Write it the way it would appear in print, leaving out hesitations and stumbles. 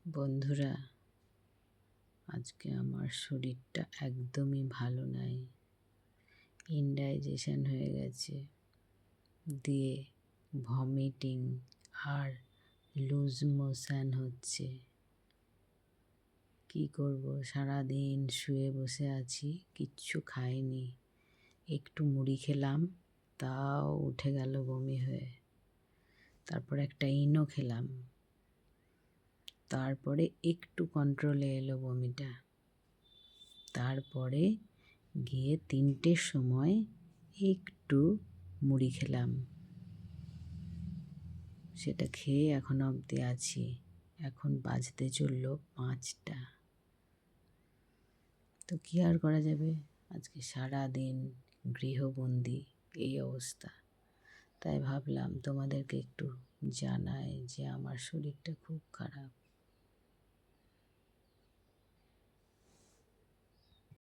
বন্ধুরা, আজকে আমার শরীরটা একদমই ভালো নাই। ইনডাইজেশন হয়ে গেছে, দিয়ে ভমিটিং আর লুজ মোশন হচ্ছে। কি করব, সারাদিন শুয়ে বসে আছি, কিচ্ছু খাইনি। একটু মুড়ি খেলাম, তাও উঠে গেল বমি হয়ে। তারপর একটা ইনো খেলাম, তারপরে একটু কন্ট্রোলে এলো বমিটা। তারপরে গিয়ে 3টের সময় একটু মুড়ি খেলাম, সেটা খেয়ে এখনো অবধি আছি। এখন বাজতে চললো 5টা। তো কি আর করা যাবে, আজকে সারাদিন গৃহবন্দী এই অবস্থা। তাই ভাবলাম তোমাদেরকে একটু জানাই যে আমার শরীরটা খুব খারাপ।